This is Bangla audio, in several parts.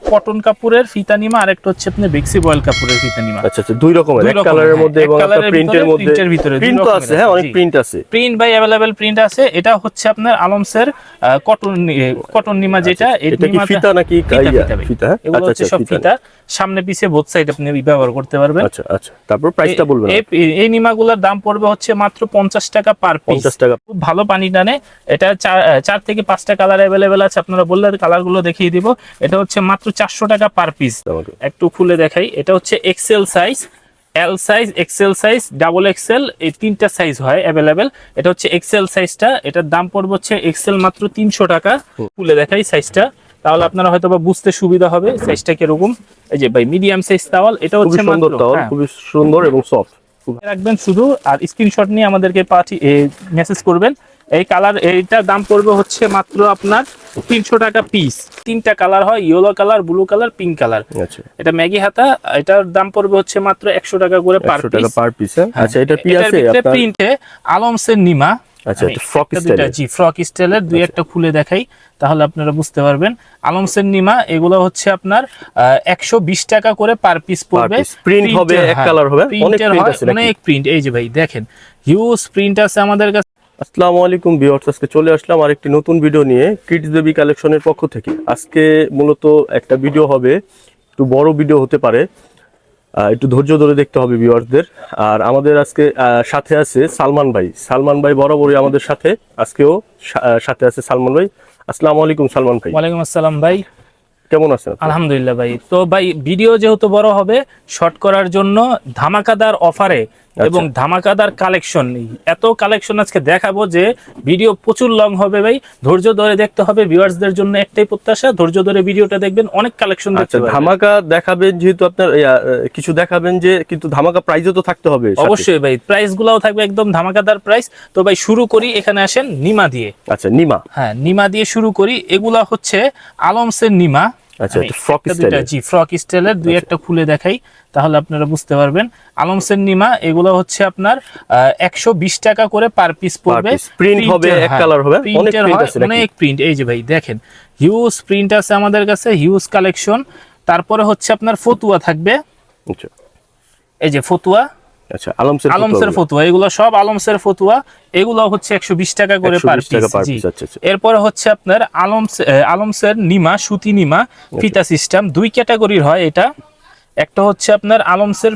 কটন কাপড়ের ফিতা নিমা আর একটা হচ্ছে আপনার বেক্সি বয়েল কাপড়ের ফিতা নিমা। আচ্ছা আচ্ছা, দুই রকমের, এক কালারের মধ্যে এবং একটা প্রিন্টের মধ্যে। প্রিন্ট তো আছে, হ্যাঁ, অনেক প্রিন্ট আছে। প্রিন্ট বাই अवेलेबल প্রিন্ট আছে। এটা হচ্ছে আপনার আলমসের কটন নিমা, যেটা এটা কি ফিতা নাকি ফিতা? এগুলো হচ্ছে সব ফিতা, সামনে পিছে বোথ সাইড আপনি ব্যবহার করতে পারবেন। আচ্ছা আচ্ছা, তারপর প্রাইসটা বলবেন। এই নিমাগুলোর দাম পড়বে হচ্ছে মাত্র 50 টাকা পার পিস। 50 টাকা। খুব ভালো পানি টানে। এটা 4 থেকে 5টা কালার अवेलेबल আছে, আপনারা বললে কালারগুলো দেখিয়ে দিব। এটা হচ্ছে মাত্র 400 টাকা পার পিস। একটু খুলে দেখাই। এটা হচ্ছে XL size, L size, XL size, double XL, এই তিনটা সাইজ হয় अवेलेबल। এটা হচ্ছে এক্সেল সাইজটা, এটার দাম পড়বে হচ্ছে এক্সেল মাত্র 300 টাকা। খুলে দেখাই সাইজটা, তাহলে আপনারা হয়তো বা বুঝতে সুবিধা হবে সাইজটা কিরকম। এই যে ভাই মিডিয়াম সাইজ তাওয়াল, এটা হচ্ছে মাত্র খুব সুন্দর এবং সফট রাখবেন শুধু, আর স্ক্রিনশট নিয়ে আমাদেরকে মেসেজ করবেন। এই কালার, এইটার দাম পড়বে হচ্ছে মাত্র আপনার 300 টাকা পিস। তিনটা কালার হয়, yellow colour, blue colour, pink colour. আচ্ছা, এটা ম্যাগি হাতা, এটার দাম পড়বে হচ্ছে মাত্র 100 টাকা করে পার পিস। আচ্ছা, এটা পি আছে আপনার প্রিন্টে আলমসের নিমা। আচ্ছা, এটা ফ্রক স্টাইল। জি, ফ্রক স্টাইলের দুই একটা খুলে দেখাই, তাহলে আপনারা বুঝতে পারবেন। আলমসের নিমা এগুলো হচ্ছে আপনার 120 টাকা করে পার পিস পড়বে। প্রিন্ট হবে, এক কালার হবে, অনেক প্রিন্ট আছে, অনেক প্রিন্ট। এই যে ভাই দেখেন, হিউজ প্রিন্ট আছে আমাদের কাছে। আসসালামু আলাইকুম ভিউয়ার্স, আজকে চলে আসলাম আরেকটি নতুন ভিডিও নিয়ে কিডস বেবি কালেকশনের পক্ষ থেকে। আজকে মূলত একটা ভিডিও হবে, একটু বড় ভিডিও হতে পারে, একটু ধৈর্য ধরে দেখতে হবে ভিউয়ার্সদের। আর আমাদের আজকে সাথে আছে সালমান ভাই। সালমান ভাই বরাবরই আমাদের সাথে, আজকেও সাথে আছে সালমান ভাই। আসসালামু আলাইকুম সালমান ভাই। ওয়ালাইকুম আসসালাম ভাই, কেমন আছেন? আলহামদুলিল্লাহ ভাই। তো ভাই, ভিডিও যেহেতু বড় হবে, শর্ট করার জন্য ধামাকাদার অফারে এবং ধামাকাদার কালেকশন, এত কালেকশন আজকে দেখাবো যে ভিডিও প্রচুর লং হবে ভাই। ধৈর্য ধরে দেখতে হবে। ভিউয়ার্সদের জন্য একটাই প্রত্যাশা, ধৈর্য ধরে ভিডিওটা দেখবেন, অনেক কালেকশন দেখতে পাবেন। ধামাকা দেখাবেন যেহেতু আপনার, কিছু দেখাবেন যে, কিন্তু ধামাকা প্রাইসও তো থাকতে হবে। অবশ্যই ভাই, প্রাইস গুলাও থাকবে একদম ধামাকাদার প্রাইস। তো ভাই শুরু করি, এখানে আসেন নিমা দিয়ে। আচ্ছা, নিমা। হ্যাঁ, নিমা দিয়ে শুরু করি। এগুলা হচ্ছে আলমসের নিমা। আচ্ছা, এটা ফ্রক স্টাইল। জি, ফ্রক স্টাইলের দুই একটা খুলে দেখাই, তাহলে আপনারা বুঝতে পারবেন। আলমসের নিমা এগুলো হচ্ছে আপনার 120 টাকা করে পার পিস পড়বে। প্রিন্ট হবে, এক কালার হবে, অনেক প্রিন্ট আছে, অনেক প্রিন্ট। এই যে ভাই দেখেন, হিউজ প্রিন্ট আছে আমাদের কাছে, হিউজ কালেকশন। তারপরে হচ্ছে আপনার ফতুয়া থাকবে। আচ্ছা, এই যে ফতুয়া। আচ্ছা, আলমসের ফতুয়া, এগুলো সব আলমসের ফতুয়া। এগুলো হচ্ছে 120 টাকা করে পার পিস। এরপরে হচ্ছে আপনার আলমসের নিমা, সুতি নিমা, ফিতা সিস্টেম। দুই ক্যাটাগরির হয় এটা। একটা হচ্ছে আপনার আলমসের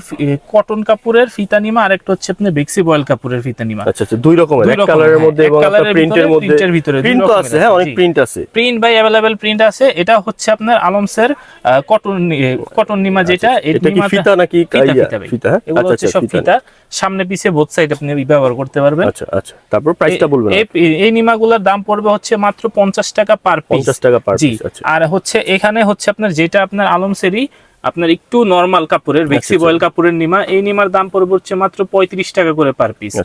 কটন কাপড়ের ফিতা নিমা, আর একটা হচ্ছে আপনার বেক্সি বয়েল কাপড়ের ফিতা নিমা। আচ্ছা আচ্ছা, দুই রকমের, এক কালারের মধ্যে এবং একটা প্রিন্টের মধ্যে। প্রিন্ট তো আছে, হ্যাঁ, অনেক প্রিন্ট আছে। প্রিন্ট বাই अवेलेबल প্রিন্ট আছে। এটা হচ্ছে আপনার আলমসের কটন নিমা, যেটা এটা কি ফিতা নাকি ফিতা? এগুলো হচ্ছে সব ফিতা, সামনে পিছে বোথ সাইড আপনি ব্যবহার করতে পারবেন। আচ্ছা আচ্ছা, তারপর প্রাইসটা বলবেন। এই নিমাগুলোর দাম পড়বে হচ্ছে মাত্র 50 টাকা পার পিস। 50 টাকা পার পিস। আচ্ছা, আর হচ্ছে এখানে হচ্ছে আপনার যেটা আপনার আলমসেরই আপনার একটু নরমাল কাপড়ের বেক্সি বয়েল কাপড়ের নিমা, এই নিমার দাম পড়বে হচ্ছে মাত্র 35 টাকা করে পার পিস।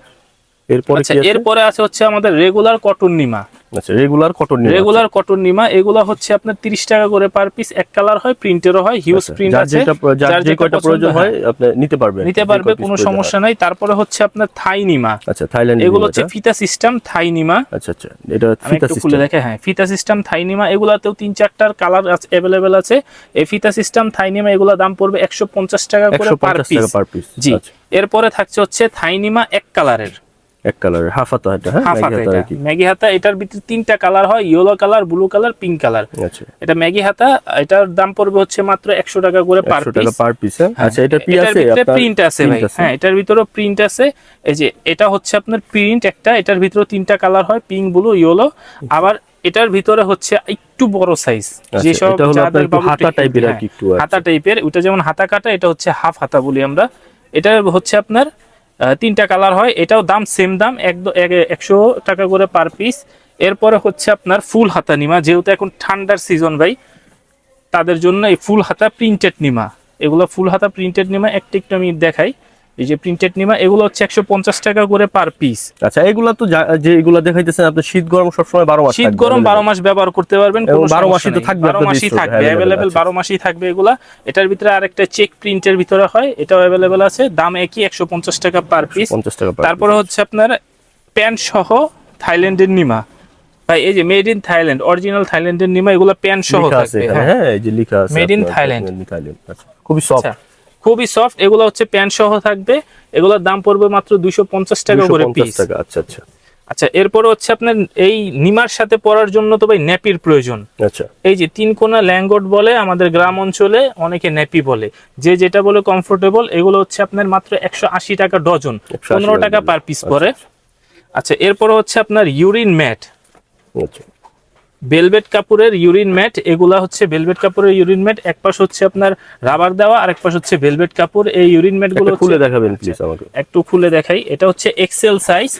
এরপরে আছে হচ্ছে আমাদের রেগুলার কটন নিমা। আচ্ছা, রেগুলার কটন নিমা এগুলা হচ্ছে আপনার 30 টাকা করে পার পিস। এক কালার হয়, প্রিন্টেরও হয়, হিউজ প্রিন্ট আছে। যার যে কয়টা প্রয়োজন হয় আপনি নিতে পারবে, কোনো সমস্যা নাই। তারপরে হচ্ছে আপনার থাই নিমা। আচ্ছা, থাইল্যান্ড। এগুলো হচ্ছে ফিতা সিস্টেম থাই নিমা। আচ্ছা আচ্ছা, এটা ফিতা সিস্টেম খুলে দেখে। হ্যাঁ, ফিতা সিস্টেম থাই নিমা, এগুলাতেও 3-4টার কালার अवेलेबल আছে। এই ফিতা সিস্টেম থাই নিমা এগুলা দাম পড়বে 150 টাকা করে পার পিস। জি, এরপরে থাকছে হচ্ছে থাই নিমা এক কালারের, হাফ হাতা। এটা ম্যাগি হাতা। এটার ভিতরে 3টা কালার হয়, yellow colour, blue colour, pink colour. আচ্ছা, এটা ম্যাগি হাতা, এটার দাম পড়বে হচ্ছে মাত্র 100 টাকা করে পার পিস। আচ্ছা, এটা প্রিন্ট আছে ভাই। হ্যাঁ, এটার ভিতরে প্রিন্ট আছে। এই যে এটা হচ্ছে আপনার প্রিন্ট একটা, এটার ভিতরে 3টা কালার হয়, পিঙ্ক, ব্লু, ইয়েলো। আবার এটার ভিতরে হচ্ছে একটু বড় সাইজ, যেসব হাতা টাইপের, ওটা যেমন হাতা কাটা, এটা হচ্ছে হাফ হাতা বলি আমরা। এটা হচ্ছে আপনার 3টা কালার হয়, এটাও দাম সেম দাম, 100 টাকা করে পার পিস। এরপরে হচ্ছে আপনার ফুল হাতা নিমা, যেহেতু এখন ঠান্ডার সিজন ভাই, তাদের জন্য এই ফুল হাতা প্রিন্টেড নিমা। এগুলো ফুল হাতা প্রিন্টেড নিমা, একটু আমি দেখাই। এই যে প্রিন্টেড নিমা, এগুলো হচ্ছে 150 টাকা করে পার পিস। আচ্ছা, এগুলা তো যে এগুলা দেখাইতেছেন আপনি, শীত গরম সব সময় 12 মাস, শীত গরম 12 মাস ব্যবহার করতে পারবেন, 12 মাসই তো থাকবে, 12 মাসই থাকবে अवेलेबल, 12 মাসই থাকবে এগুলা। এটার ভিতরে আরেকটা চেক প্রিন্টের ভিতরে হয়, এটাও अवेलेबल আছে, দাম একই 150 টাকা পার পিস। তারপরে হচ্ছে আপনার প্যান্ট সহ থাইল্যান্ডের নিমা। ভাই এই যে মেড ইন থাইল্যান্ড, অরিজিনাল থাইল্যান্ডের নিমা, এগুলো প্যান্ট সহ লেখা আছে থাকবে। এখানে, হ্যাঁ এই যে লেখা আছে মেড ইন আপনার থাইল্যান্ড। থাইল্যান্ড। আচ্ছা, খুবই সফট। আচ্ছা, খুবই সফট, এগুলো হচ্ছে প্যান্ট সহ থাকবে। এগুলোর দাম পড়বে মাত্র 250 টাকা করে 250 পিস। টাকা। আচ্ছা আচ্ছা আচ্ছা, এরপরে হচ্ছে আপনার এই নিমার সাথে পরার জন্য তো ভাই নেপির প্রয়োজন। আচ্ছা এই যে 3 কোনা ল্যাঙ্গট বলে আমাদের গ্রাম অঞ্চলে, অনেকে নেপি বলে, যে যেটা বলে কমফোর্টেবল। এগুলো হচ্ছে আপনার মাত্র 180 টাকা ডজন, 15 টাকা পার পিস পড়ে। আচ্ছা, এরপরে হচ্ছে আপনার ইউরিন ম্যাট, আচ্ছা ভেলভেট কাপড়ের ইউরিন ম্যাট। এগুলা হচ্ছে ভেলভেট কাপড়ের ইউরিন ম্যাট, এক পাশ হচ্ছে আপনার রাবার দেওয়া আর এক পাশ হচ্ছে ভেলভেট কাপড়। এই ইউরিন ম্যাট গুলো খুলে দেখাবেন প্লিজ আমাকে। একটু খুলে দেখাই। এটা হচ্ছে XL size,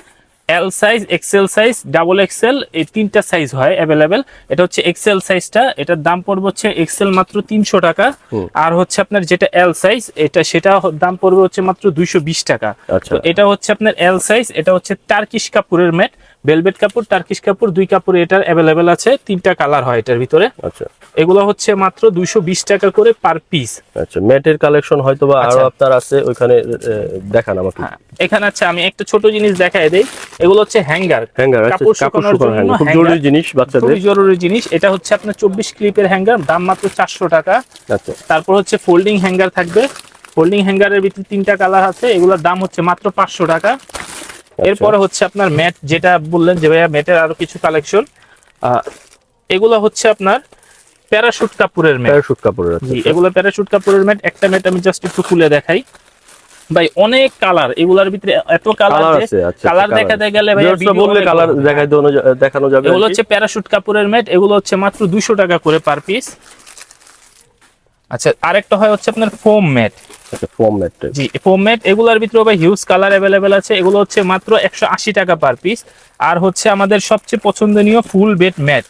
L size, XL size, double XL, এই 3টা সাইজ হয় অ্যাভেলেবেল। এটা হচ্ছে এক্সেল সাইজটা, এটার দাম পড়বে হচ্ছে এক্সেল মাত্র 300 টাকা। আর হচ্ছে আপনার যেটা এল সাইজ, সেটা দাম পড়বে হচ্ছে মাত্র 220 টাকা। আচ্ছা তো এটা হচ্ছে আপনার এল সাইজ। এটা হচ্ছে টার্কিশ কাপড়ের ম্যাট, ভেলভেট কাপড়, টার্কিশ কাপড়, 2 কাপড় এটার অ্যাভেলেবেল আছে। 3টা কালার হয় এটার ভিতরে। আচ্ছা এগুলো হচ্ছে মাত্র 220 টাকা করে পার পিস। আচ্ছা, ম্যাটের কালেকশন হয়তো বা আরো আপনার আছে ওইখানে, দেখান আমাকে। এখানে আছে, আমি একটা ছোট জিনিস দেখাই দেই। এগুলো হচ্ছে হ্যাঙ্গার, হ্যাঙ্গার, কাপড় শুকানোর জন্য খুব জরুরি জিনিস বাচ্চাদের, খুবই জরুরি জিনিস। এটা হচ্ছে আপনার 24 ক্লিপের হ্যাঙ্গার, দাম মাত্র 400 টাকা। আচ্ছা তারপর হচ্ছে ফোল্ডিং হ্যাঙ্গার থাকবে, ফোল্ডিং হ্যাঙ্গারের ভিতরে 3টা কালার আছে, এগুলোর দাম হচ্ছে মাত্র 500 টাকা। এরপরে হচ্ছে আপনার ম্যাট, যেটা বললেন যে ভাইয়া ম্যাটের আরো কিছু কালেকশন। এগুলো হচ্ছে আপনার প্যারাশুট কাপড়ের ম্যাট, প্যারাশুট কাপড়ের। জি, এগুলো প্যারাশুট কাপড়ের ম্যাট। একটা ম্যাট আমি জাস্ট একটু খুলে দেখাই ভাই, অনেক কালার এগুলার ভিতরে, এত কালার আছে। আচ্ছা, কালার দেখাতে গেলে ভাই বললে কালার দেখানো যাবে। এগুলো হচ্ছে প্যারাশুট কাপড়ের ম্যাট, এগুলো হচ্ছে মাত্র 200 টাকা করে পার পিস। আচ্ছা, আরেকটা হয় হচ্ছে আপনার ফোম ম্যাট। আচ্ছা, ফোম ম্যাট, জি, ফোম ম্যাট, এগুলোর ভিতরে ভাই হিউজ কালার অ্যাভেলেবেল আছে। এগুলো হচ্ছে মাত্র 180 টাকা পার পিস। আর হচ্ছে আমাদের সবচেয়ে পছন্দনীয় ফুল বেড ম্যাট,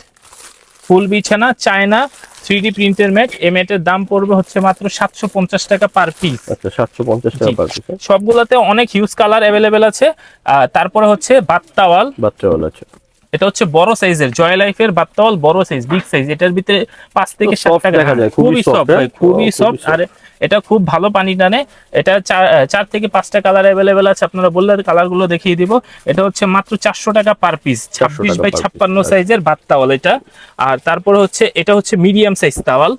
ফুল বিছানা চায়না 3D প্রিন্টের ম্যাট। এই ম্যাটের দাম পড়বে হচ্ছে মাত্র 750 টাকা পার পিস। আচ্ছা, 750 টাকা পার পিস। সবগুলোতে অনেক হিউজ কালার অ্যাভেলেবেল আছে। তারপরে হচ্ছে বাত্তাওয়াল, বাচ্চাওয়াল আছে। এটা হচ্ছে বড় সাইজের জয় লাইফের বাত্তাওয়াল, বড় সাইজ, বিগ সাইজ। এটার ভিতরে 5 থেকে 7 টাকা দেখা যায়, খুবই সফট ভাই, খুবই সফট। আর এটা খুব ভালো পানি টানে। এটা 4 থেকে 5টা কালার অ্যাভেলেবেল আছে, আপনারা বললে কালারগুলো দেখিয়ে দিব। এটা হচ্ছে মাত্র 400 টাকা পার পিস, 26 বাই 56 সাইজের বাত্তাওয়াল এটা। আর তারপরে হচ্ছে এটা হচ্ছে মিডিয়াম সাইজ তাওয়াল,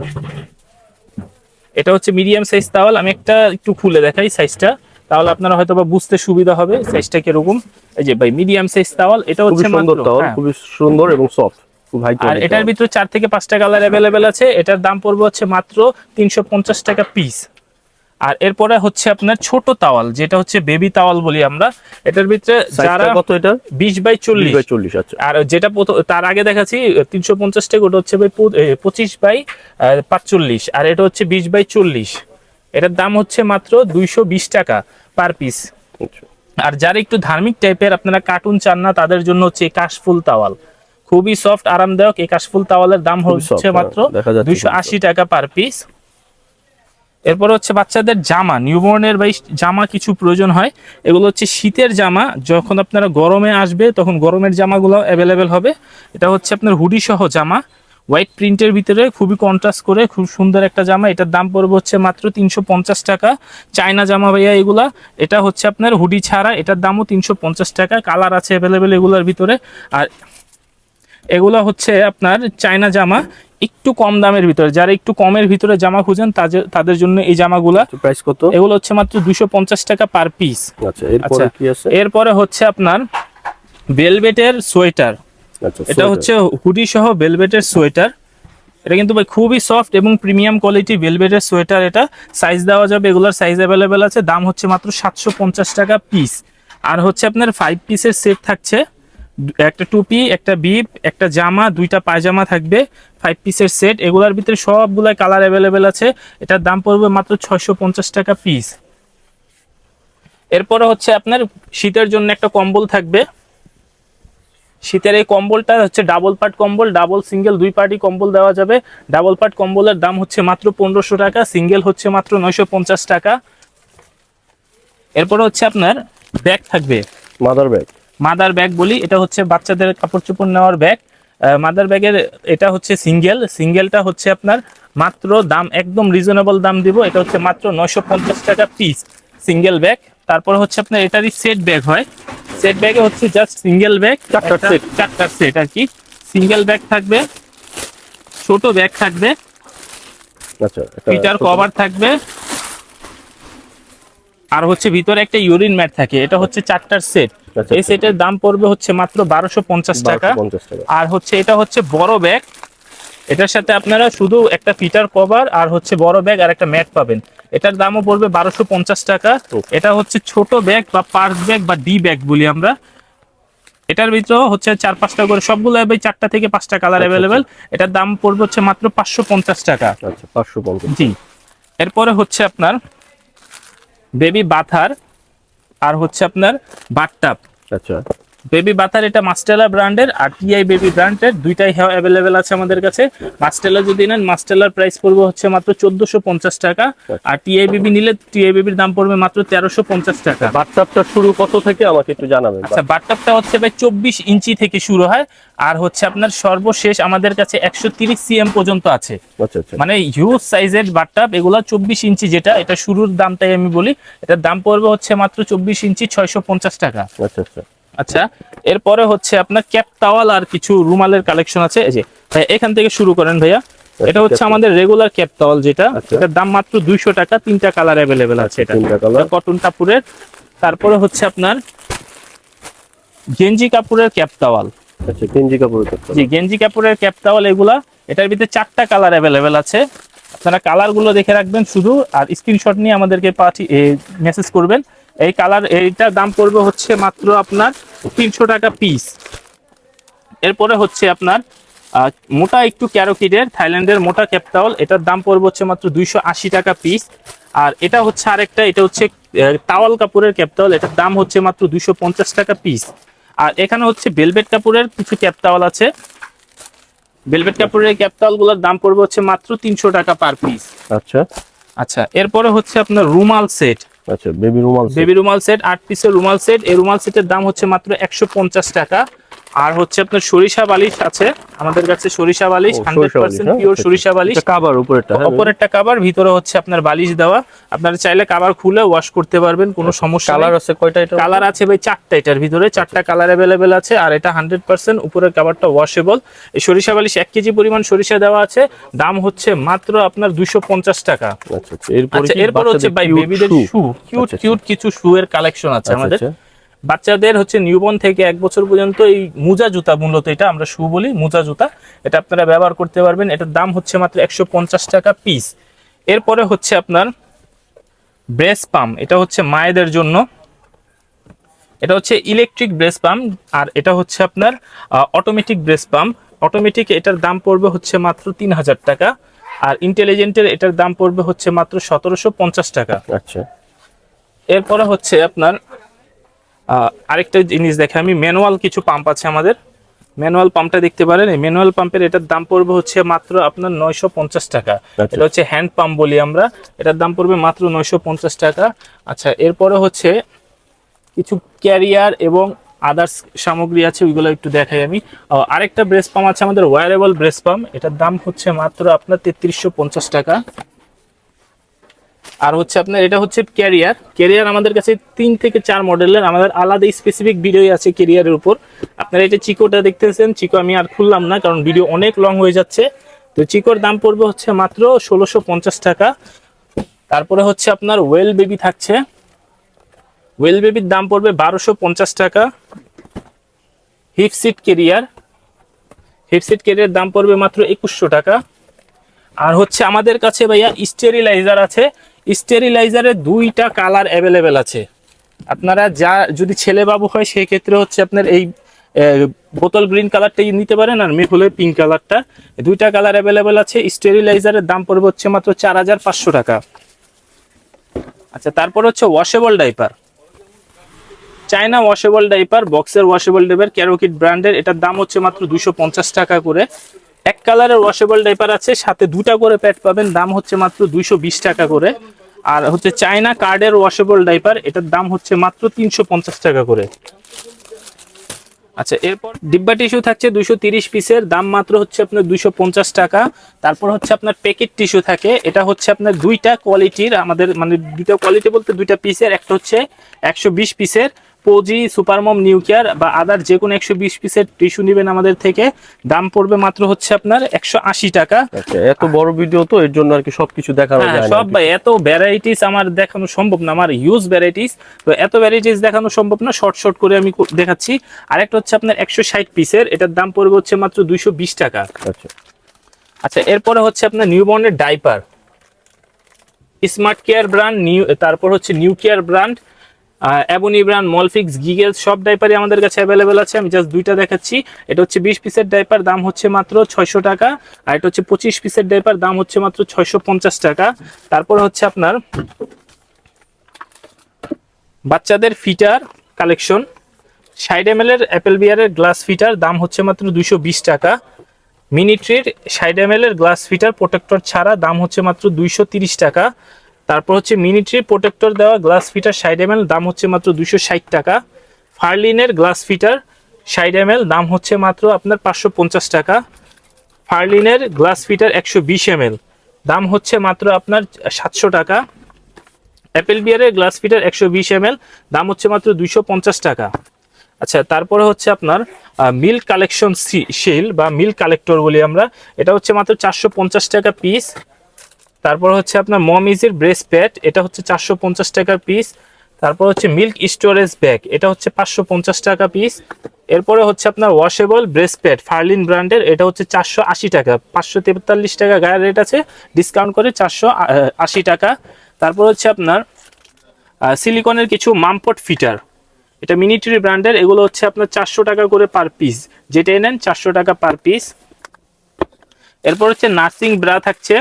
এটা হচ্ছে মিডিয়াম সাইজ তাওয়াল। আমি একটা একটু খুলে দেখাই সাইজটা, তাহলে আপনারা হয়তো বা বুঝতে সুবিধা হবে সাইজটা কিরকম। এই যে ভাই মিডিয়াম সাইজ তাওয়াল, এটা হচ্ছে সুন্দর তাওয়াল, খুবই সুন্দর এবং সফট, খুব হাই কোয়ালিটি। আর এটার ভিতরে 4 থেকে 5টা কালার অ্যাভেলেবেল আছে। এটার দাম পড়বে হচ্ছে মাত্র 350 টাকা পিস। আর এরপরে হচ্ছে আপনার ছোট তাওয়াল, যেটা হচ্ছে বেবি তাওয়াল বলি আমরা। এটার ভিতরে যারা কত, এটা 20 বাই 40। আচ্ছা। আর যেটা তার আগে দেখাচ্ছি 350 টাকা, ওটা হচ্ছে ভাই 25 বাই 45। আর এটা হচ্ছে 20 বাই 40। এটার দাম হচ্ছে মাত্র 220 টাকা পার পিস। আর যারা একটু ধার্মিক টাইপের, আপনারা কার্টুন চান না, তাদের জন্য হচ্ছে কাশফুল তাওয়াল, খুবই সফট আরামদায়ক। এই কাশফুল তাওয়ালের দাম হচ্ছে মাত্র 280 টাকা পার পিস। এরপর হচ্ছে বাচ্চাদের জামা, নিউবর্নের বা জামা কিছু প্রয়োজন হয়। এগুলো হচ্ছে শীতের জামা, যখন আপনারা গরমে আসবে তখন গরমের জামাগুলো অ্যাভেলেবেল হবে। এটা হচ্ছে আপনার হুডি সহ জামা, হোয়াইট প্রিন্টের ভিতরে, খুবই কন্ট্রাস্ট করে, খুব সুন্দর একটা জামা। এটার দাম পড়বে হচ্ছে মাত্র 350 টাকা। চায়না জামা ভাইয়া এগুলা। এটা হচ্ছে আপনার হুডি ছাড়া, এটার দামও 350 টাকা। কালার আছে অ্যাভেলেবেল এগুলার ভিতরে। আর এগুলা হচ্ছে আপনার চায়না জামা, একটু কম দামের ভিতরে, যারা একটু কমের ভিতরে জামা খুঁজেন তাদের জন্য এই জামাগুলা। প্রাইস কত? এগুলো হচ্ছে মাত্র 250 টাকা পার পিস। আচ্ছা, এরপরে কি আছে? এরপরে হচ্ছে আপনার ভেলভেটের সোয়েটার। আচ্ছা, এটা হচ্ছে হুডি সহ ভেলভেটের সোয়েটার। এটা কিন্তু ভাই খুবই সফট এবং প্রিমিয়াম কোয়ালিটি ভেলভেটের সোয়েটার। এটা সাইজ দেওয়া যাবে, এগুলোর সাইজ অ্যাভেলেবেল আছে। দাম হচ্ছে মাত্র 750 টাকা পিস। আর হচ্ছে আপনার 5 পিসের সেট থাকছে, একটা টুপি, একটা বিপ, একটা জামা, 2টা পায়জামা থাকবে, 5 পিসের সেট। এগুলোর ভিতরে সবগুলাই কালার অ্যাভেলেবেল আছে। এটার দাম পড়বে মাত্র 650 টাকা পিস। এরপরে হচ্ছে আপনার শীতের জন্য একটা কম্বল থাকবে। শীতের এই কম্বলটা হচ্ছে ডাবল পার্ট কম্বল, ডাবল সিঙ্গেল 2 পার্টি কম্বল দেওয়া যাবে। ডাবল পার্ট কম্বলের দাম হচ্ছে মাত্র 1500 টাকা, সিঙ্গেল হচ্ছে মাত্র 950 টাকা। এরপরে হচ্ছে আপনার ব্যাগ থাকবে, মাদার ব্যাগ বলি। এটা হচ্ছে বাচ্চাদের কাপড় চোপড় নেওয়ার ব্যাগ। মাদার ব্যাগের এটা হচ্ছে সিঙ্গেলটা হচ্ছে আপনার মাত্র দাম একদম রিজনেবল দাম দিব। এটা হচ্ছে মাত্র 950 টাকা পিস সিঙ্গেল ব্যাগ। তারপর হচ্ছে আপনার এটারই সেট ব্যাগ হয়, সেট ব্যাগে হচ্ছে জাস্ট সিঙ্গেল ব্যাগ, 4টা সেট আর কি। সিঙ্গেল ব্যাগ থাকবে, ছোট ব্যাগ থাকবে, আচ্ছা ফিটার কভার থাকবে, আর হচ্ছে ভিতরে একটা ইউরিন ম্যাট থাকে। এটা হচ্ছে 4টার সেট। আচ্ছা, এই সেটের দাম পড়বে হচ্ছে মাত্র 1250 টাকা। 1250 টাকা। আর হচ্ছে এটা হচ্ছে বড় ব্যাগ, এটার সাথে আপনারা শুধু একটা ফিটার কভার আর হচ্ছে বড় ব্যাগ আর একটা ম্যাট পাবেন। এটার দামও পড়বে 1250 টাকা। এটা হচ্ছে ছোট ব্যাগ বা পার্স ব্যাগ বা ডি ব্যাগ বলি আমরা। এটার ভিতরে হচ্ছে 4-5টা করে, সবগুলো 4টা থেকে 5টা কালার অ্যাভেলেবেল। এটার দাম পড়বে হচ্ছে মাত্র 550 টাকা। আচ্ছা 550। জি। এরপরে হচ্ছে আপনার বেবি বাথার আর হচ্ছে আপনার বাথটাব। আচ্ছা বেবি বাথার এটা মাস্টেলা ব্র্যান্ডের আর টিআই বেবি ব্র্যান্ডের, দুইটাই অ্যাভেলেবেল আছে আমাদের কাছে। মাস্টেলা যদি নেন, মাস্টেলার প্রাইস পড়বে হচ্ছে মাত্র 1450 টাকা। আর টিআই বেবি নিলে টিআই বেবির দাম পড়বে মাত্র 1350 টাকা। বাথটাবটা শুরু কত থেকে আমাকে একটু জানাবেন? আচ্ছা, বাথটাবটা হচ্ছে ভাই 24 ইঞ্চি থেকে শুরু হয়, আর হচ্ছে আপনার সর্বশেষ আমাদের কাছে 130 সিএম পর্যন্ত আছে। আচ্ছা আচ্ছা। মানে হিউজ সাইজের বাথটাব এগুলা। 24 ইঞ্চি যেটা, এটা শুরুর দামটাই আমি বলি, এটার দাম পড়বে হচ্ছে মাত্র 24 ইঞ্চি 650 টাকা। আচ্ছা আচ্ছা। আচ্ছা, এরপরে হচ্ছে আপনার ক্যাপ টাওয়াল আর কিছু রুমালের কালেকশন আছে। এই যে ভাই এখান থেকে শুরু করেন ভাইয়া। এটা হচ্ছে আমাদের রেগুলার ক্যাপ টাওয়াল যেটা, এটার দাম মাত্র 200 টাকা। 3টা কালার অ্যাভেলেবেল আছে। এটা 3টা কালার, কটন কাপড়ের। তারপরে হচ্ছে আপনার গেঞ্জি কাপড়ের ক্যাপ টাওয়াল। আচ্ছা গেঞ্জি কাপড়ের ক্যাপ। জি, গেঞ্জি কাপড়ের ক্যাপ টাওয়াল এগুলা। এটার ভিতরে 4টা কালার অ্যাভেলেবেল আছে। আপনারা কালার গুলো দেখে রাখবেন শুধু, আর স্ক্রিনশট নিয়ে আমাদেরকে মেসেজ করবেন। এই কালার, এইটার দাম পড়বে হচ্ছে মাত্র আপনার 300 টাকা পিস। এরপরে হচ্ছে আপনার মোটা একটু ক্যারোকিডের থাইল্যান্ডের মোটা ক্যাপ টাওয়াল, এটার দাম পড়বে হচ্ছে মাত্র 280 টাকা পিস। আর এটা হচ্ছে আরেকটা, এটা হচ্ছে টাওয়াল কাপড়ের ক্যাপ টাওয়াল, এটার দাম হচ্ছে মাত্র 250 টাকা পিস। আর এখানে হচ্ছে ভেলভেট কাপড়ের কিছু ক্যাপ টাওয়াল আছে। ভেলভেট কাপড়ের ক্যাপ টাওয়াল গুলোর দাম পড়বে হচ্ছে মাত্র 300 টাকা পার পিস। আচ্ছা আচ্ছা, এরপরে হচ্ছে আপনার রুমাল সেট। আচ্ছা বেবি রুমাল, বেবি রুমাল সেট 8 পিসের রুমাল সেট। এই রুমাল সেটের দাম হচ্ছে মাত্র 150 টাকা। আর হচ্ছে আপনার সরিষা বালিশ আছে আমাদের কাছে, সরিষা বালিশ 100% পিওর সরিষা বালিশ। কভার উপরেরটা, উপরেরটা কভার, ভিতরে হচ্ছে আপনার বালিশ দেওয়া। আপনারা চাইলে কভার খুলে ওয়াশ করতে পারবেন, কোনো সমস্যা নেই। কালার আছে কয়টা? এটা কালার আছে ভাই 4টা, এটার ভিতরে 4টা কালার অ্যাভেলেবেল আছে। আর এটা 100% উপরের কভারটা ওয়াশেবল। এই সরিষা বালিশ 1 কেজি পরিমাণ সরিষা দেওয়া আছে। দাম হচ্ছে মাত্র আপনার 250 টাকা। আচ্ছা আচ্ছা। এরপর হচ্ছে ভাই বেবিদের শু, কিউট কিছু শু এর কালেকশন আছে আমাদের। বাচ্চাদের হচ্ছে নিউবর্ন থেকে 1 বছর পর্যন্ত এই মোজা জুতা, মূলত এটা আমরা শু বলি, মোজা জুতা, এটা আপনারা ব্যবহার করতে পারবেন। এটার দাম হচ্ছে মাত্র 150 টাকা পিস। এরপরে হচ্ছে আপনার ব্রেস পাম্প, এটা হচ্ছে মায়েদের জন্য। এটা হচ্ছে ইলেকট্রিক ব্রেস পাম্প, আর এটা হচ্ছে আপনার অটোমেটিক ব্রেস পাম্প। অটোমেটিক এটার দাম পড়বে হচ্ছে মাত্র 3000 টাকা। আর ইন্টেলিজেন্টের এটার দাম পড়বে হচ্ছে মাত্র 1750 টাকা। আচ্ছা। এরপরে হচ্ছে আপনার আরেকটা জিনিস দেখে আমি, ম্যানুয়াল কিছু পাম্প আছে আমাদের। ম্যানুয়াল পাম্পটা দেখতে পারেন। এই ম্যানুয়াল পাম্পের এটার দাম পড়বে হচ্ছে মাত্র আপনার 950 টাকা। এটা হচ্ছে হ্যান্ড পাম্প বলি আমরা, এটার দাম পড়বে মাত্র 950 টাকা। আচ্ছা, এরপরে হচ্ছে কিছু ক্যারিয়ার এবং আদার্স সামগ্রী আছে, ওইগুলো একটু দেখাই আমি। আরেকটা ব্রেস পাম্প আছে আমাদের, ওয়্যারেবল ব্রেস পাম্প, এটার দাম হচ্ছে মাত্র আপনার 3350 টাকা। আর হচ্ছে আপনার এটা হচ্ছে ক্যারিয়ার আমাদের কাছে 3 থেকে 4 মডেলের, আমাদের আলাদা স্পেসিফিক ভিডিও আছে ক্যারিয়ারের উপর। আপনারা এটা চিকোটা দেখতেছেন, চিকো আমি আর খুললাম না কারণ ভিডিও অনেক লং হয়ে যাচ্ছে। তো চিকোর দাম পড়বে হচ্ছে মাত্র 1650 টাকা। তারপরে হচ্ছে আপনার ওয়েল বেবি থাকছে, ওয়েল বেবির দাম পড়বে 1250 টাকা। হিপসিট ক্যারিয়ার দাম পড়বে মাত্র 2100 টাকা। আর হচ্ছে আমাদের কাছে ভাইয়া স্টেরিলাইজার আছে। স্টেরিলাইজারের 2টা কালার অ্যাভেলেবেল আছে। আপনারা যদি ছেলে বাবু হয় সেই ক্ষেত্রে হচ্ছে আপনার এই বোতল গ্রিন কালারটা নিতে পারেন, আর মেয়ে হলে পিঙ্ক কালারটা। 2টা কালার অ্যাভেলেবেল আছে। স্টেরিলাইজারের দাম পড়বে হচ্ছে মাত্র 4500 টাকা। আচ্ছা, তারপর হচ্ছে washable diaper, China washable diaper, বক্সের ওয়াশেবল ডাইপার, ক্যারোকিড ব্র্যান্ডের। এটার দাম হচ্ছে মাত্র 250 টাকা করে। 1 কালারের ওয়াশেবল ডাইপার আছে, সাথে 2টা করে প্যাড পাবেন, দাম হচ্ছে মাত্র 220 টাকা করে। আর হচ্ছে চায়না কার্ডের ওয়াশেবল ডাইপার, এটার দাম হচ্ছে মাত্র 350 টাকা করে। আচ্ছা, এরপর ডিব্বা টিস্যু থাকছে 230 পিসের, দাম মাত্র হচ্ছে আপনার 250 টাকা। তারপর হচ্ছে আপনার প্যাকেট টিস্যু থাকে, এটা হচ্ছে আপনার 2টা কোয়ালিটির, আমাদের মানে 2টা কোয়ালিটি বলতে 2টা পিসের। একটা হচ্ছে 120 পিসের, পোজি, সুপারমম, নিউকেয়ার বা আদার যে কোনো 120 পিসের টিস্যু নেবেন আমাদের থেকে, দাম পড়বে মাত্র হচ্ছে আপনার 180 টাকা। আচ্ছা, এত বড় ভিডিও তো এর জন্য আর কি সবকিছু দেখানো হ্যাঁ যায় না সব ভাই, এত ভ্যারাইটিস আমার দেখানো সম্ভব না, আমার হিউজ ভ্যারাইটিস, তো এত ভ্যারাইটিস দেখানো সম্ভব না, শর্ট শর্ট করে আমি দেখাচ্ছি। আরেকটা হচ্ছে আপনার 160 পিসের, এটার দাম পড়বে হচ্ছে মাত্র 220 টাকা। আচ্ছা আচ্ছা, এরপরে হচ্ছে আপনার নিউবর্নের ডাইপার, স্মার্ট কেয়ার ব্র্যান্ড, তারপর হচ্ছে নিউ কেয়ার ব্র্যান্ড, অ্যাবনি ব্র্যান্ড, মলফিক্স, গিগেলস সব ডাইপারই আমাদের কাছে অ্যাভেলেবেল আছে। আমি জাস্ট দুইটা দেখাচ্ছি। এটা হচ্ছে 20 পিসের ডাইপার, দাম হচ্ছে মাত্র 600 টাকা। আর এটা হচ্ছে 25 পিসের ডাইপার, দাম হচ্ছে মাত্র 650 টাকা। তারপর হচ্ছে আপনার বাচ্চাদের ফিটার কালেকশন, 60 ml এর অ্যাপেল বিয়ারের গ্লাস ফিটার, দাম হচ্ছে মাত্র 220 টাকা। মিনিট্রির 60 ml এর গ্লাস ফিটার প্রোটেক্টর ছাড়া, দাম হচ্ছে মাত্র 230 টাকা। তারপর হচ্ছে মিনিট্রি প্রোটেক্টর দেওয়া গ্লাস ফিটার 60 ml, দাম হচ্ছে মাত্র 260 টাকা। ফার্লিনের গ্লাস ফিটার 60 ml, দাম হচ্ছে মাত্র আপনার 550 টাকা। ফার্লিনের গ্লাস ফিটার 120 ml, দাম হচ্ছে মাত্র আপনার 700 টাকা। অ্যাপেল বিয়ারের গ্লাস ফিটার 120 ml, দাম হচ্ছে মাত্র 250 টাকা। আচ্ছা, তারপরে হচ্ছে আপনার মিল্ক কালেকশন শিল বা মিল্ক কালেক্টর বলি আমরা, এটা হচ্ছে মাত্র 450 টাকা পিস। তারপর হচ্ছে আপনার মমিজের ব্রেস্ট প্যাড, এটা হচ্ছে 450 টাকার পিস। তারপর হচ্ছে মিল্ক স্টোরেজ ব্যাগ, এটা হচ্ছে 550 টাকা পিস। এরপরে হচ্ছে আপনার ওয়াশেবল ব্রেস্ট প্যাড ফার্লিন ব্র্যান্ডের, এটা হচ্ছে 480 টাকা, 543 টাকা গায়ের রেট আছে, ডিসকাউন্ট করে 480 টাকা। তারপর হচ্ছে আপনার সিলিকনের কিছু মামপট ফিটার, এটা মিনিট্রি ব্র্যান্ডের, এগুলো হচ্ছে আপনার 400 টাকা করে পার পিস, যেটাই নেন 400 টাকা পার পিস। এরপর হচ্ছে নার্সিং ব্রা থাকছে,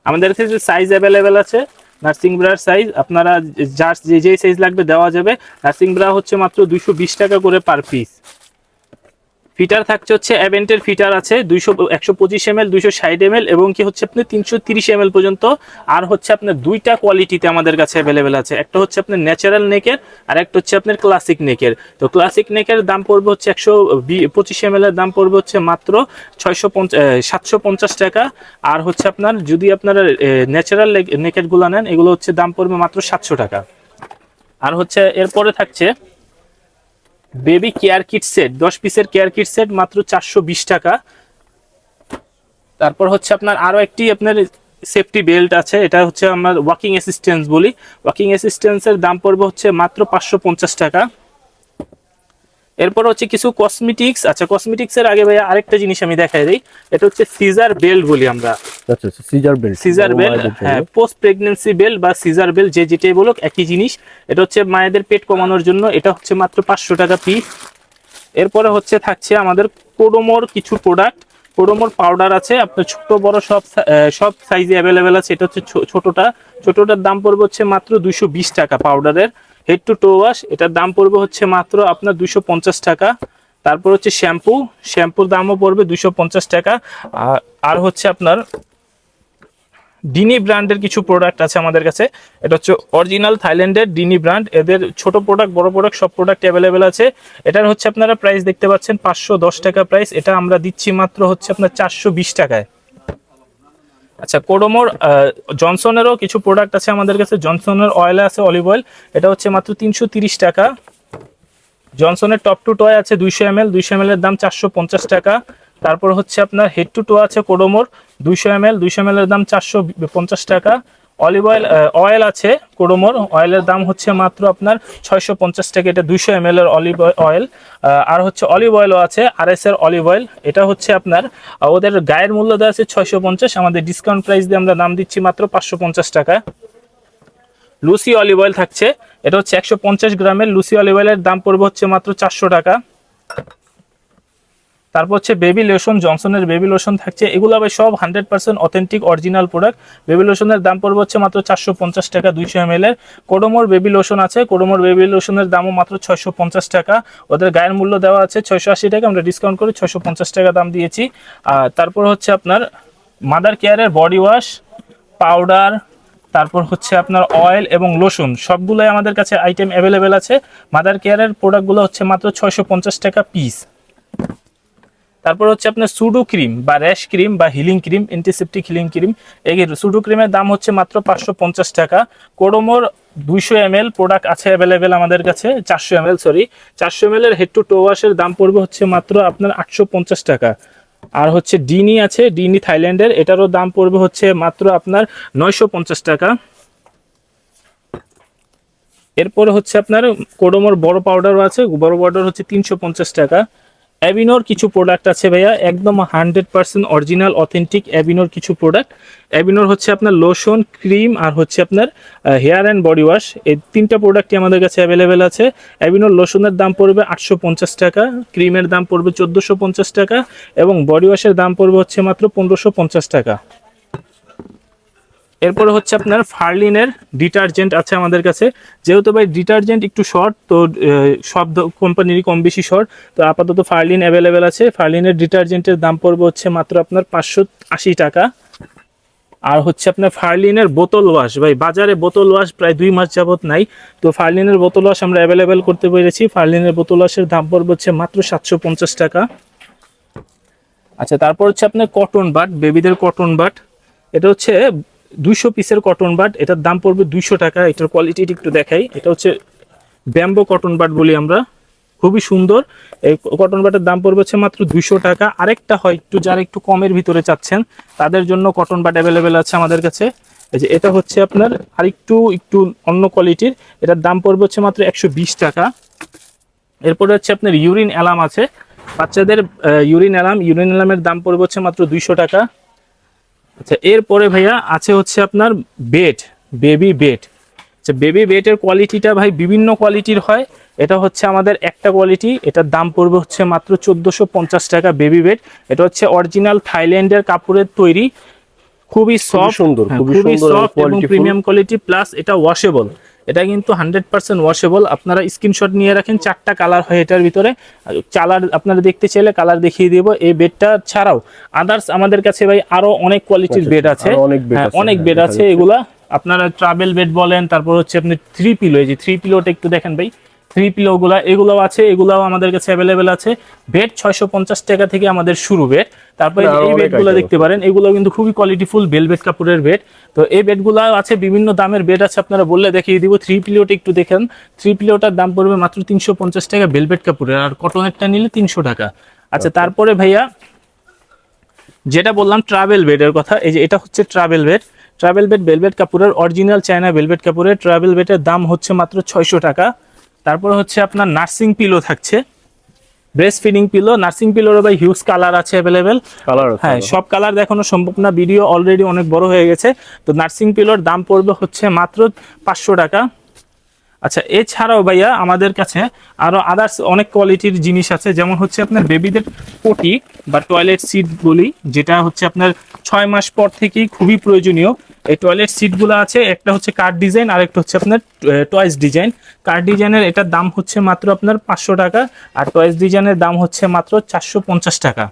আমাদের কাছে সাইজ অ্যাভেলেবেল আছে। নার্সিং ব্রার সাইজ আপনারা যার যে সাইজ লাগবে দেওয়া যাবে। নার্সিং ব্রা হচ্ছে মাত্র 220 টাকা করে পার পিস। ফিটার থাকছে হচ্ছে অ্যাভেন্টের ফিটার আছে 125 ml, 260 ml এবং কি হচ্ছে আপনি 330 ml পর্যন্ত। আর হচ্ছে আপনার দুইটা কোয়ালিটিতে আমাদের কাছে অ্যাভেলেবেল আছে, একটা হচ্ছে আপনার ন্যাচারাল নেকের আর একটা হচ্ছে আপনার ক্লাসিক নেকের। তো ক্লাসিক নেকের দাম পড়বে হচ্ছে 125 ml এর দাম পড়বে হচ্ছে মাত্র 750 টাকা। আর হচ্ছে আপনার যদি আপনারা ন্যাচারাল নেকেরগুলো নেন, এগুলো হচ্ছে দাম পড়বে মাত্র 700 টাকা। আর হচ্ছে এরপরে থাকছে বেবি কেয়ার কিট সেট, 10 পিসের কেয়ার কিট সেট, মাত্র 420 টাকা। তারপর হচ্ছে আপনার আরো একটি আপনার সেফটি বেল্ট আছে, এটা হচ্ছে আমরা ওয়াকিং অ্যাসিস্ট্যান্স বলি। ওয়াকিং অ্যাসিস্ট্যান্সের দাম পড়বে হচ্ছে মাত্র 550 টাকা। এরপর হচ্ছে কিছু কসমেটিক্স। আচ্ছা, কসমেটিক্সের আগে ভাইয়া আরেকটা জিনিস আমি দেখাই দিই, এটা হচ্ছে সিজার বেল্ট বলি আমরা। আচ্ছা, সিজার বেল্ট, সিজার বেল্ট, হ্যাঁ, পোস্ট প্রেগন্যান্সি বেল্ট বা সিজার বেল্ট যেটাই বলুক একই জিনিস। এটা হচ্ছে মায়েদের পেট কমানোর জন্য, এটা হচ্ছে মাত্র 500 টাকা পিস। এরপরে হচ্ছে থাকছে আমাদের কোডোমোর কিছু প্রোডাক্ট, কোডোমোর পাউডার আছে আপনার ছোট বড় সব সাইজে অ্যাভেলেবেল আছে। এটা হচ্ছে ছোটটার দাম পড়বে হচ্ছে মাত্র 220 টাকা পাউডারের। হেড টু টো ওয়াশ, এটার দাম পড়বে হচ্ছে মাত্র আপনার 250 টাকা। তারপর হচ্ছে শ্যাম্পুর দামও পড়বে 250 টাকা। আর হচ্ছে আপনার ডিনি ব্র্যান্ডের কিছু প্রোডাক্ট আছে আমাদের কাছে, এটা হচ্ছে অরিজিনাল থাইল্যান্ডের ডিনি ব্র্যান্ড, এদের ছোট প্রোডাক্ট বড় প্রোডাক্ট সব প্রোডাক্ট অ্যাভেলেবেল আছে। এটার হচ্ছে আপনারা প্রাইস দেখতে পাচ্ছেন 510 টাকা প্রাইস, এটা আমরা দিচ্ছি মাত্র হচ্ছে আপনার 420 টাকায়। আচ্ছা, কোডোমোর জনসনেরও কিছু প্রোডাক্ট আছে আমাদের কাছে, জনসনের অয়েল আছে, অলিভ অয়েল, এটা হচ্ছে মাত্র 330 টাকা। জনসনের টপ টু টয় আছে 200 ml এর দাম 450 টাকা। তারপর হচ্ছে আপনার হেড টু টো আছে কোডোমোর 200 ml এর দাম 450 টাকা। অলিভ অয়েল আছে কোডোমোর, অয়েলের দাম হচ্ছে মাত্র আপনার 650 টাকা, এটা 200 ml এর অলিভ অয়েল। আর হচ্ছে অলিভ অয়েলও আছে, RS এর অলিভ অয়েল, এটা হচ্ছে আপনার ওদের গায়ের মূল্য দেওয়া আছে 650, আমাদের ডিসকাউন্ট প্রাইস দিয়ে আমরা দাম দিচ্ছি মাত্র 550 টাকা। লুসি অলিভ অয়েল থাকছে, এটা হচ্ছে 150 গ্রামের লুসি অলিভ অয়েলের দাম পড়বে হচ্ছে মাত্র 400 টাকা। তারপর হচ্ছে বেবি লোশন, জনসনের বেবি লোশন থাকছে, এগুলো আবার সব 100% অথেন্টিক অরিজিনাল প্রোডাক্ট। বেবি লোশনের দাম পড়বে হচ্ছে মাত্র 450 টাকা 200 ml এর। কোডোমোর বেবি লোশন আছে, কোডোমোর বেবি লোশনের দামও মাত্র 650 টাকা, ওদের গায়ের মূল্য দেওয়া আছে 680 টাকা, আমরা ডিসকাউন্ট করে 650 টাকা দাম দিয়েছি। তারপর হচ্ছে আপনার মাদার কেয়ারের বডি ওয়াশ, পাউডার, তারপর হচ্ছে আপনার অয়েল এবং লোশন সবগুলোই আমাদের কাছে আইটেম অ্যাভেলেবেল আছে। মাদার কেয়ারের প্রোডাক্টগুলো হচ্ছে মাত্র 650 টাকা পিস। তারপর হচ্ছে আপনার সুডো ক্রিম বা র্যাশ ক্রিম বা healing cream, antiseptic healing cream. এই সুডো ক্রিমের দাম হচ্ছে মাত্র 550 টাকা। কোডোমোর 200 ml প্রোডাক্ট আছে অ্যাভেলেবেল আমাদের কাছে, 400 ml সরি, 400 ml এর হেড টু টো ওয়াশের দাম পড়বে হচ্ছে মাত্র আপনার 850 টাকা। আর হচ্ছে ডিনি আছে, ডিনি থাইল্যান্ডের, এটারও দাম পড়বে হচ্ছে মাত্র আপনার 950 টাকা। এরপরে হচ্ছে আপনার কোডোমোর বড় পাউডারও আছে, বড় পাউডার হচ্ছে 350 টাকা। অ্যাভিনোর কিছু প্রোডাক্ট আছে ভাইয়া, একদম 100% অরিজিনাল অথেন্টিক অ্যাভিনোর কিছু প্রোডাক্ট। অ্যাভিনোর হচ্ছে আপনার লোশন, ক্রিম আর হচ্ছে আপনার হেয়ার অ্যান্ড বডি ওয়াশ, এই 3টা প্রোডাক্টই আমাদের কাছে অ্যাভেলেবেল আছে। অ্যাভিনোর লোশনের দাম পড়বে 850 টাকা, ক্রিমের দাম পড়বে 1450 টাকা এবং বডি ওয়াশের দাম পড়বে হচ্ছে মাত্র 1550 টাকা। এরপরে হচ্ছে আপনার ফার্লিনের ডিটারজেন্ট আছে আমাদের কাছে। যেহেতু ভাই ডিটারজেন্ট একটু শর্ট, তো সব কোম্পানিরই কম বেশি শর্ট, তো আপাতত ফার্লিন অ্যাভেলেবেল আছে। ফার্লিনের ডিটারজেন্টের দাম পড়বে হচ্ছে মাত্র আপনার 580 টাকা। আর হচ্ছে আপনার ফার্লিনের বোতল ওয়াশ, ভাই বাজারে বোতল ওয়াশ প্রায় 2 মাস যাবত নাই, তো ফার্লিনের বোতল ওয়াশ আমরা অ্যাভেলেবেল করতে পেরেছি। ফার্লিনের বোতল ওয়াশের দাম পড়বে হচ্ছে মাত্র 750 টাকা। আচ্ছা, তারপর হচ্ছে আপনার কটন বাট, বেবিদের কটন বাট, এটা হচ্ছে 200 পিসের কটন বাট, এটার দাম পড়বে 200 টাকা। এটার কোয়ালিটিটা একটু দেখাই, এটা হচ্ছে ব্যাম্বো কটন বাট বলি আমরা, খুবই সুন্দর। এই কটন বাটের দাম পড়বে হচ্ছে মাত্র 200 টাকা। আরেকটা হয় একটু, যারা একটু কমের ভিতরে চাচ্ছেন তাদের জন্য কটন বাট অ্যাভেলেবেল আছে আমাদের কাছে। এই যে এটা হচ্ছে আপনার আরেকটু একটু অন্য কোয়ালিটির, এটার দাম পড়বে হচ্ছে মাত্র 120 টাকা। এরপরে হচ্ছে আপনার ইউরিন অ্যালার্ম আছে, বাচ্চাদের ইউরিন অ্যালার্মের দাম পড়বে হচ্ছে মাত্র 200 টাকা। আচ্ছা, এরপরে ভাইয়া আছে হচ্ছে আপনার বেড, বেবি বেড। আচ্ছা, বেবি বেডের কোয়ালিটিটা ভাই বিভিন্ন কোয়ালিটির হয়, এটা হচ্ছে আমাদের একটা কোয়ালিটি, এটার দাম পড়বে হচ্ছে মাত্র 1450 টাকা বেবি বেড। এটা হচ্ছে অরিজিনাল থাইল্যান্ডের কাপড়ের তৈরি, খুবই সফট, সুন্দর, খুবই সফট এবং প্রিমিয়াম কোয়ালিটি, প্লাস এটা ওয়াশেবল। এটা কিন্তু 100% ওয়াশেবল। আপনারা স্ক্রিনশট নিয়ে রাখেন, 4টা কালার হয় এটার ভিতরে। কালার আপনারা দেখতে চাইলে কালার দেখিয়ে দিব। এই বেডটা ছাড়াও আদার্স আমাদের কাছে ভাই আরো অনেক কোয়ালিটির বেড আছে, অনেক বেড আছে। এগুলা আপনারা ট্রাভেল বেড বলেন, তারপর হচ্ছে আপনি 3 পিলো, এই যে 3 পিলোটা একটু দেখেন ভাই, 3 পিলো এগুলাও আছে, এগুলাও আমাদের কাছে অ্যাভেলেবেল আছে। বেড 650 টাকা থেকে আমাদের শুরু বেড। তারপরে এই বেডগুলো দেখতে পারেন, এগুলো কিন্তু খুবই কোয়ালিটিফুল ভেলভেট কাপড়ের বেড। তো এই বেডগুলো আছে, বিভিন্ন দামের বেড আছে, আপনারা বললে দেখিয়ে দিব। 3 পিলোটা একটু দেখেন, 3 পিলোটার দাম পড়বে মাত্র 350 টাকা ভেলভেট কাপড়ের, আর কটনেরটা নিলে 300 টাকা। আচ্ছা, তারপরে ভাইয়া যেটা বললাম ট্রাভেল বেডের কথা, এই যে এটা হচ্ছে travel bed. Travel bed velvet কাপড়ের, অরিজিনাল চায়না ভেলভেট কাপড়ের ট্রাভেল বেডের দাম হচ্ছে মাত্র 600 টাকা। তারপরে হচ্ছে আপনার নার্সিং পিলো থাকছে, ব্রেস্ট ফিডিং পিলো। নার্সিং পিলোর ভাই হিউজ কালার আছে অ্যাভেলেবেল, হ্যাঁ সব কালার দেখানো সম্ভব না, ভিডিও অলরেডি অনেক বড় হয়ে গেছে। তো নার্সিং পিলোর দাম পড়বে হচ্ছে মাত্র 500 টাকা। আচ্ছা, এছাড়াও ভাইয়া আমাদের কাছে আরো আদার্স অনেক কোয়ালিটির জিনিস আছে, যেমন হচ্ছে আপনার বেবিদের পটি বা টয়লেট সিট বলি, যেটা হচ্ছে আপনার 6 মাস পর থেকেই খুবই প্রয়োজনীয়। এই টয়লেট সিটগুলো আছে, একটা হচ্ছে কার্ড ডিজাইন আর একটা হচ্ছে আপনার টয়েস ডিজাইন। কার্ড ডিজাইনের এটার দাম হচ্ছে মাত্র আপনার 500 টাকা, আর টয়েস ডিজাইনের দাম হচ্ছে মাত্র 450 টাকা।